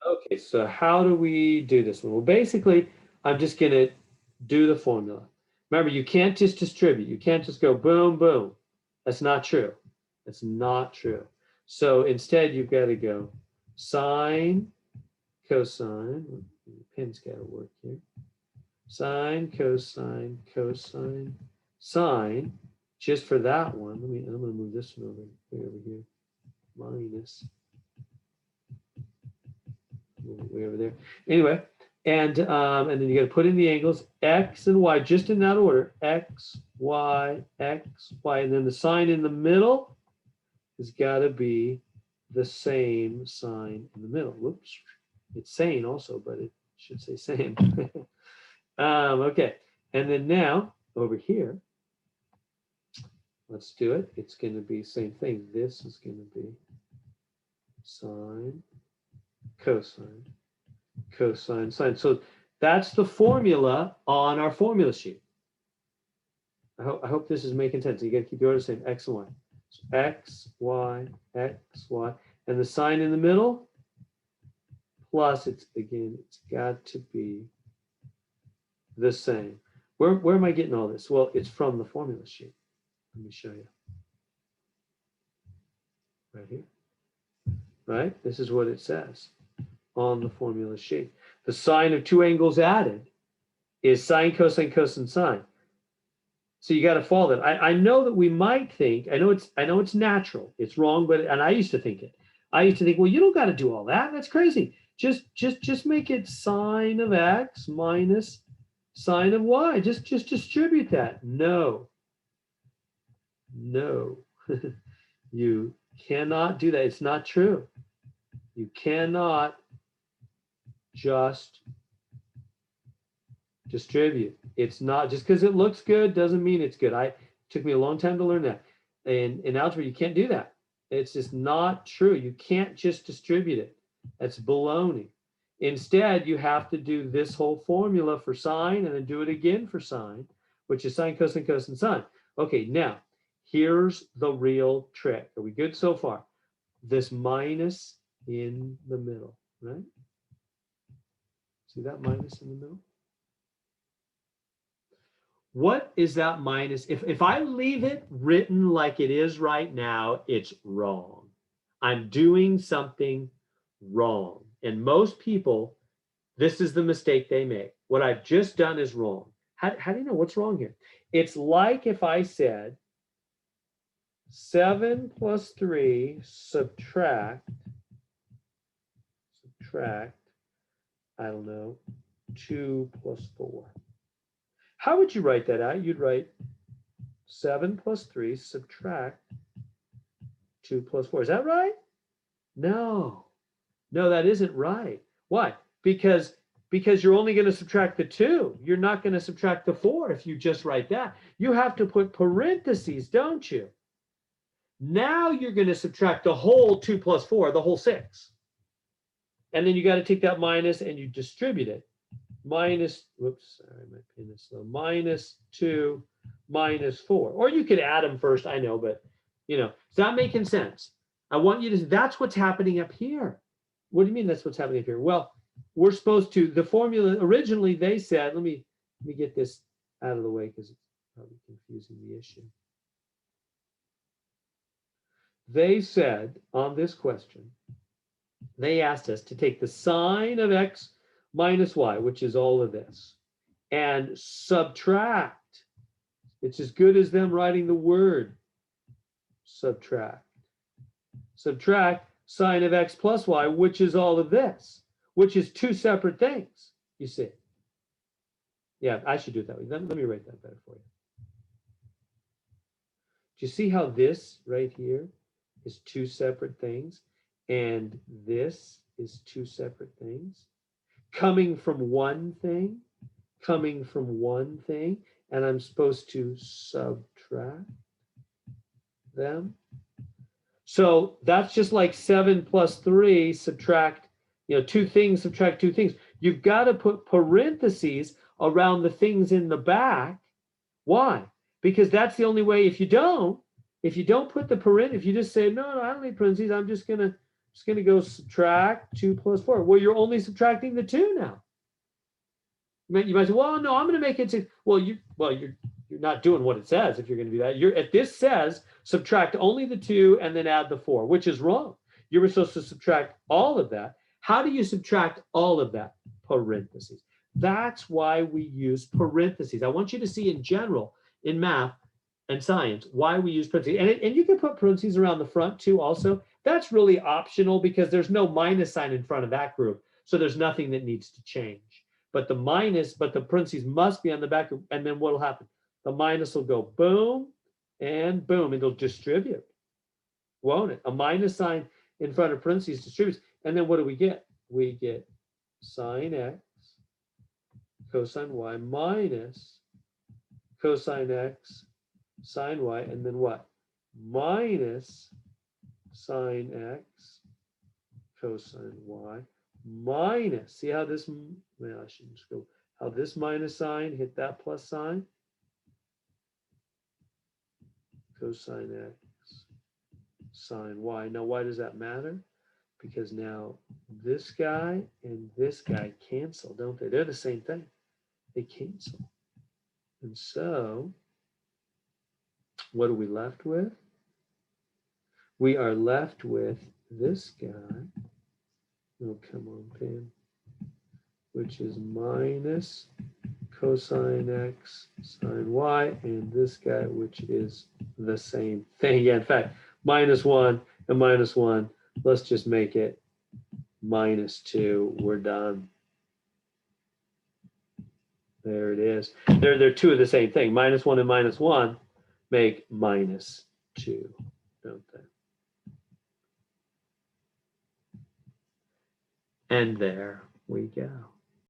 Okay, so how do we do this one? Well, basically, I'm just going to do the formula. Remember, you can't just distribute. You can't just go boom, boom. That's not true. That's not true. So instead, you've got to go sine, cosine. The pen's got to work here. Sine, cosine, cosine, sine. Just for that one, I'm going to move this one over here. Minus. Way over there. Anyway, and then you got to put in the angles x and y just in that order. X, y, and then the sign in the middle has got to be the same sign in the middle. Whoops, it's sane also, but it should say same. Okay, and then now over here, let's do it. It's going to be same thing. This is going to be sine, cosine, cosine, sine. So that's the formula on our formula sheet. I hope this is making sense. You got to keep the order the same, x and y. So x, y, and the sign in the middle, plus it's got to be the same. Where am I getting all this? Well, it's from the formula sheet. Let me show you. Right here. Right? This is what it says on the formula sheet. The sign of two angles added is sine, cosine, cosine, sine. So you got to follow that. I know that we might think, I know it's natural. It's wrong, and I used to think it. I used to think, well, you don't got to do all that. That's crazy. Just make it sine of x minus sine of y. Just distribute that. No. You cannot do that. It's not true. You cannot just distribute. It's not just because it looks good doesn't mean it's good. It took me a long time to learn that. In algebra, you can't do that. It's just not true. You can't just distribute it. That's baloney. Instead, you have to do this whole formula for sine and then do it again for sine, which is sine, cosine, cosine, sine. Okay, now here's the real trick. Are we good so far? This minus in the middle, right? See that minus in the middle? What is that minus? If I leave it written like it is right now, it's wrong. I'm doing something wrong. And most people, this is the mistake they make. What I've just done is wrong. How do you know what's wrong here? It's like if I said 7 plus 3 subtract, I don't know, 2 plus 4. How would you write that out? You'd write 7 plus 3 subtract 2 plus 4. Is that right? No, that isn't right. Why? Because you're only going to subtract the 2. You're not going to subtract the 4 if you just write that. You have to put parentheses, don't you? Now you're going to subtract the whole 2 plus 4, the whole 6. And then you got to take that minus and you distribute it. Minus, whoops, sorry, my pen is slow. Minus 2, minus 4. Or you could add them first, I know, but, is that making sense? I want you to, that's what's happening up here. What do you mean that's what's happening up here? Well, we're supposed to, the formula, originally they said, let me get this out of the way because it's probably confusing the issue. They said on this question, they asked us to take the sine of x minus y, which is all of this, and subtract. It's as good as them writing the word subtract. Subtract sine of x plus y, which is all of this, which is two separate things, you see. Yeah, I should do it that way. Let me write that better for you. Do you see how this right here is two separate things, and this is two separate things? Coming from one thing, and I'm supposed to subtract them. So that's just like 7 plus 3 subtract, two things, subtract two things. You've got to put parentheses around the things in the back. Why? Because that's the only way. If you don't put the parentheses, if you just say, no, I don't need parentheses, I'm just going to It's going to go subtract 2 plus 4. Well, you're only subtracting the 2 now. You might say, well, no, I'm going to make it 6. Well, you're not doing what it says if you're going to do that. This says subtract only the 2 and then add the 4, which is wrong. You were supposed to subtract all of that. How do you subtract all of that? Parentheses. That's why we use parentheses. I want you to see in general, in math and science, why we use parentheses. And you can put parentheses around the front too also. That's really optional because there's no minus sign in front of that group. So there's nothing that needs to change. But the parentheses must be on the back, and then what will happen? The minus will go boom and boom. It'll distribute, won't it? A minus sign in front of parentheses distributes. And then what do we get? We get sine x cosine y minus cosine x sine y, and then what? Minus sine x cosine y minus, see how this, well, I should just go, how this minus sign hit that plus sign? Cosine x sine y. Now, why does that matter? Because now this guy and this guy cancel, don't they? They're the same thing. They cancel. And so, what are we left with? We are left with this guy. Oh, come on, Pam. Which is minus cosine x sine y, and this guy, which is the same thing. Yeah, in fact, minus 1 and minus 1. Let's just make it minus 2. We're done. There it is. They're two of the same thing. Minus 1 and minus 1 make minus 2, don't they? And there we go.